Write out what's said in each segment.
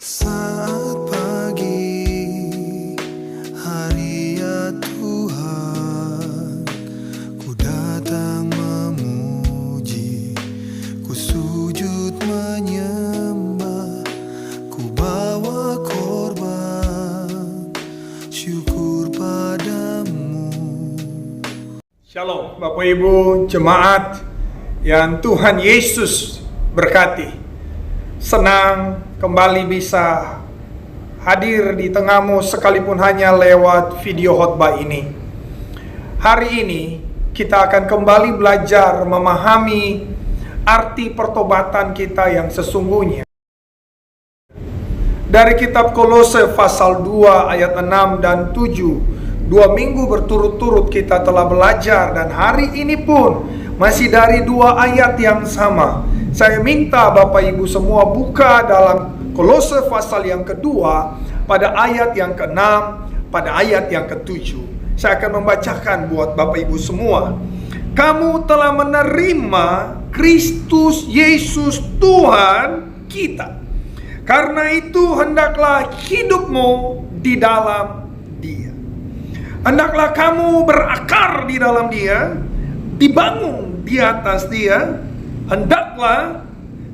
Saat pagi hari ya Tuhan, ku datang memuji, ku sujud menyembah, ku bawa korban syukur padamu. Shalom Bapak Ibu jemaat yang Tuhan Yesus berkati. Senang kembali bisa hadir di tengahmu sekalipun hanya lewat video khotbah ini. Hari ini kita akan kembali belajar memahami arti pertobatan kita yang sesungguhnya. Dari kitab Kolose pasal 2 ayat 6 dan 7. 2 minggu berturut-turut kita telah belajar, dan hari ini pun masih dari 2 ayat yang sama. Saya minta Bapak Ibu semua buka dalam Kolose pasal yang kedua, pada ayat yang ke-6, pada ayat yang ke-7. Saya akan membacakan buat Bapak Ibu semua. Kamu telah menerima Kristus Yesus Tuhan kita. Karena itu hendaklah hidupmu di dalam Dia. Hendaklah kamu berakar di dalam Dia, dibangun di atas Dia. Hendaklah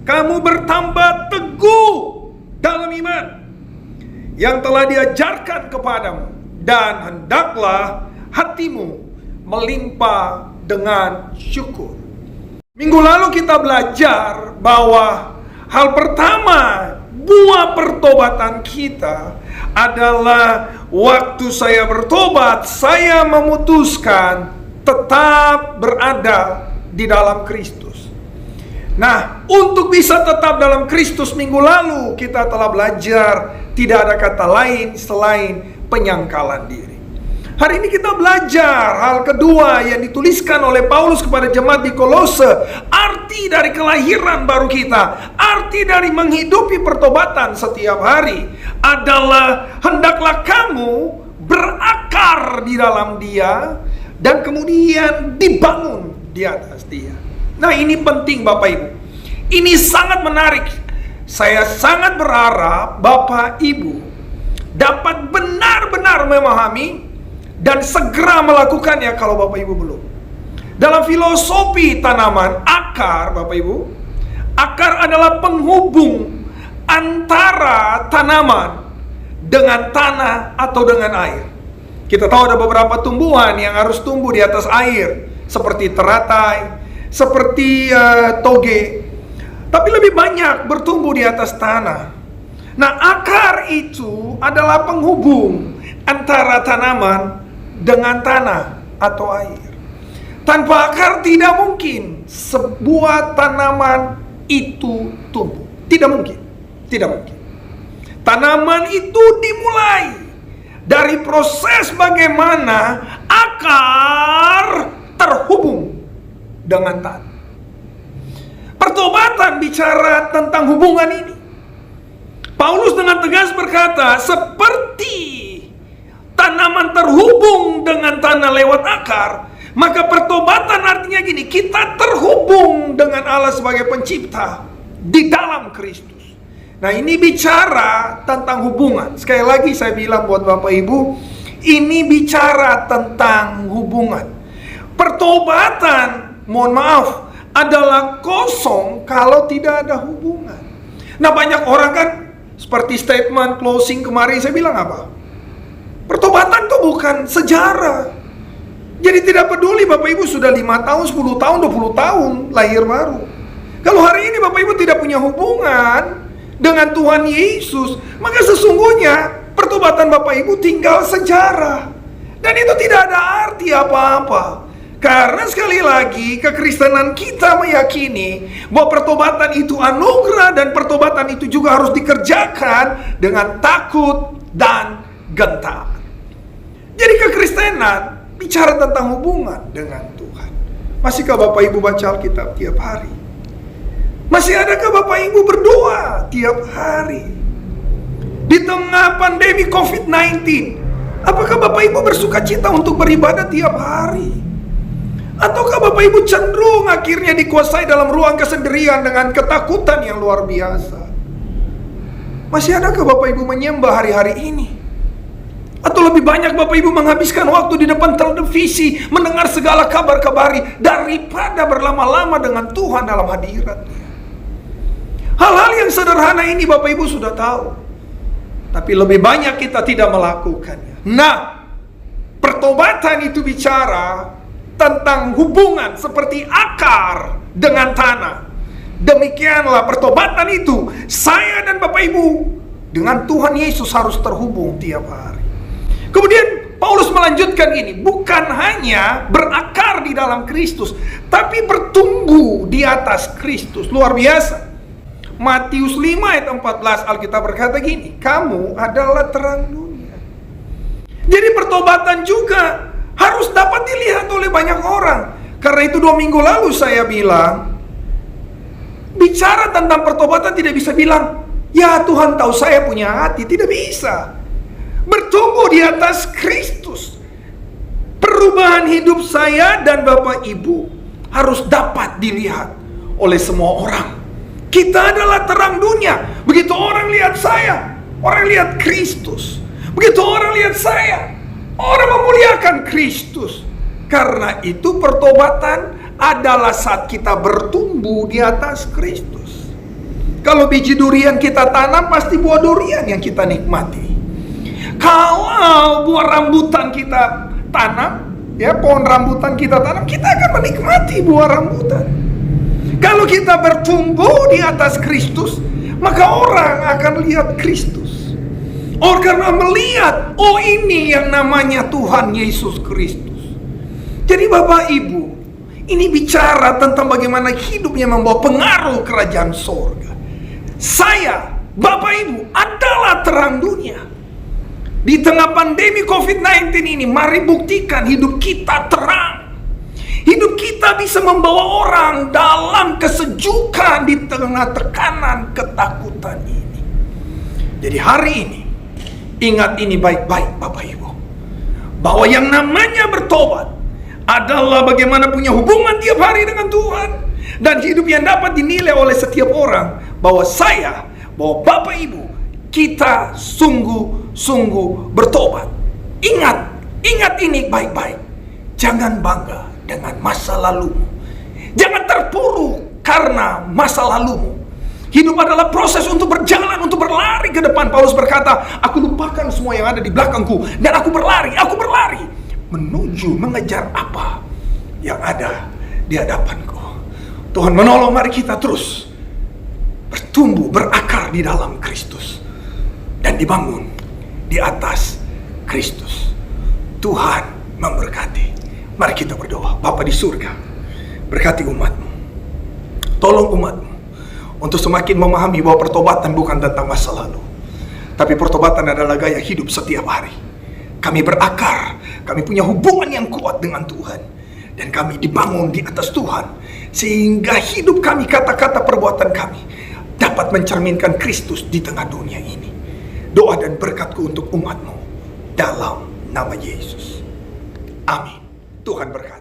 kamu bertambah teguh dalam iman yang telah diajarkan kepadamu, dan hendaklah hatimu melimpah dengan syukur. Minggu lalu kita belajar bahwa hal pertama buah pertobatan kita adalah waktu saya bertobat, saya memutuskan tetap berada di dalam Kristus. Nah, untuk bisa tetap dalam Kristus, minggu lalu kita telah belajar tidak ada kata lain selain penyangkalan diri. Hari ini kita belajar hal kedua yang dituliskan oleh Paulus kepada jemaat di Kolose. Arti dari kelahiran baru kita, arti dari menghidupi pertobatan setiap hari adalah hendaklah kamu berakar di dalam Dia dan kemudian dibangun di atas Dia. Nah, ini penting Bapak Ibu. Ini sangat menarik. Saya sangat berharap Bapak Ibu dapat benar-benar memahami dan segera melakukannya kalau Bapak Ibu belum. Dalam filosofi tanaman, akar Bapak Ibu, akar adalah penghubung antara tanaman dengan tanah atau dengan air. Kita tahu ada beberapa tumbuhan yang harus tumbuh di atas air, seperti teratai, seperti toge, tapi lebih banyak bertumbuh di atas tanah. Nah, akar itu adalah penghubung antara tanaman dengan tanah atau air. Tanpa akar tidak mungkin sebuah tanaman itu tumbuh. Tidak mungkin. Tidak mungkin. Tanaman itu dimulai dari proses bagaimana akar terhubung dengan tanah. Pertobatan bicara tentang hubungan ini. Paulus dengan tegas berkata, seperti tanaman terhubung dengan tanah lewat akar, maka pertobatan artinya gini, kita terhubung dengan Allah sebagai pencipta di dalam Kristus. Nah, ini bicara tentang hubungan. Sekali lagi saya bilang buat Bapak Ibu, ini bicara tentang hubungan. Pertobatan, mohon maaf, adalah kosong kalau tidak ada hubungan. Nah, banyak orang kan seperti statement closing kemarin saya bilang apa? Pertobatan itu bukan sejarah. Jadi tidak peduli Bapak Ibu sudah 5 tahun, 10 tahun, 20 tahun lahir baru. Kalau hari ini Bapak Ibu tidak punya hubungan dengan Tuhan Yesus, maka sesungguhnya pertobatan Bapak Ibu tinggal sejarah. Dan itu tidak ada arti apa-apa. Karena sekali lagi kekristenan kita meyakini bahwa pertobatan itu anugerah, dan pertobatan itu juga harus dikerjakan dengan takut dan gentar. Jadi kekristenan bicara tentang hubungan dengan Tuhan. Masihkah Bapak Ibu baca Alkitab tiap hari? Masih adakah Bapak Ibu berdoa tiap hari? Di tengah pandemi COVID-19, apakah Bapak Ibu bersukacita untuk beribadah tiap hari? Ataukah Bapak Ibu cenderung akhirnya dikuasai dalam ruang kesendirian dengan ketakutan yang luar biasa? Masih adakah Bapak Ibu menyembah hari-hari ini? Atau lebih banyak Bapak Ibu menghabiskan waktu di depan televisi, mendengar segala kabar-kabari, daripada berlama-lama dengan Tuhan dalam hadirat-Nya? Hal-hal yang sederhana ini Bapak Ibu sudah tahu, tapi lebih banyak kita tidak melakukannya. Nah, pertobatan itu bicara tentang hubungan seperti akar dengan tanah. Demikianlah pertobatan itu, saya dan Bapak Ibu dengan Tuhan Yesus harus terhubung tiap hari. Kemudian Paulus melanjutkan ini, bukan hanya berakar di dalam Kristus, tapi bertumbuh di atas Kristus. Luar biasa. Matius 5 ayat 14 Alkitab berkata gini, kamu adalah terang dunia. Jadi pertobatan juga harus dapat dilihat oleh banyak orang. Karena itu 2 minggu lalu saya bilang, bicara tentang pertobatan tidak bisa bilang, ya Tuhan tahu saya punya hati. Tidak bisa. Bertumbuh di atas Kristus. Perubahan hidup saya dan Bapak Ibu harus dapat dilihat oleh semua orang. Kita adalah terang dunia. Begitu orang lihat saya, orang lihat Kristus. Begitu orang lihat saya, orang memuliakan Kristus. Karena itu pertobatan adalah saat kita bertumbuh di atas Kristus. Kalau biji durian kita tanam, pasti buah durian yang kita nikmati. Kalau buah rambutan kita tanam, ya pohon rambutan kita tanam, kita akan menikmati buah rambutan. Kalau kita bertumbuh di atas Kristus, maka orang akan lihat Kristus. Orang akan melihat, oh ini yang namanya Tuhan Yesus Kristus. Jadi Bapak Ibu, ini bicara tentang bagaimana hidupnya membawa pengaruh kerajaan sorga. Saya, Bapak Ibu, adalah terang dunia. Di tengah pandemi COVID-19 ini, mari buktikan hidup kita terang. Hidup kita bisa membawa orang dalam kesejukan di tengah tekanan ketakutan ini. Jadi hari ini, ingat ini baik-baik Bapak Ibu, bahwa yang namanya bertobat adalah bagaimana punya hubungan tiap hari dengan Tuhan. Dan hidup yang dapat dinilai oleh setiap orang, bahwa saya, bahwa Bapak Ibu, kita sungguh-sungguh bertobat. Ingat ini baik-baik. Jangan bangga dengan masa lalumu. Jangan terpuruk karena masa lalumu. Hidup adalah proses untuk berjalan, untuk berlari ke depan. Paulus berkata, aku lupakan semua yang ada di belakangku, dan aku berlari menuju mengejar apa yang ada di hadapanku. Tuhan menolong, mari kita terus bertumbuh, berakar di dalam Kristus, dan dibangun di atas Kristus. Tuhan memberkati. Mari kita berdoa. Bapa di surga, berkati umat-Mu. Tolong umat-Mu untuk semakin memahami bahwa pertobatan bukan tentang masa lalu, tapi pertobatan adalah gaya hidup setiap hari. Kami berakar, kami punya hubungan yang kuat dengan Tuhan, dan kami dibangun di atas Tuhan, sehingga hidup kami, kata-kata, perbuatan kami dapat mencerminkan Kristus di tengah dunia ini. Doa dan berkatku untuk umat-Mu dalam nama Yesus. Amin. Tuhan berkati.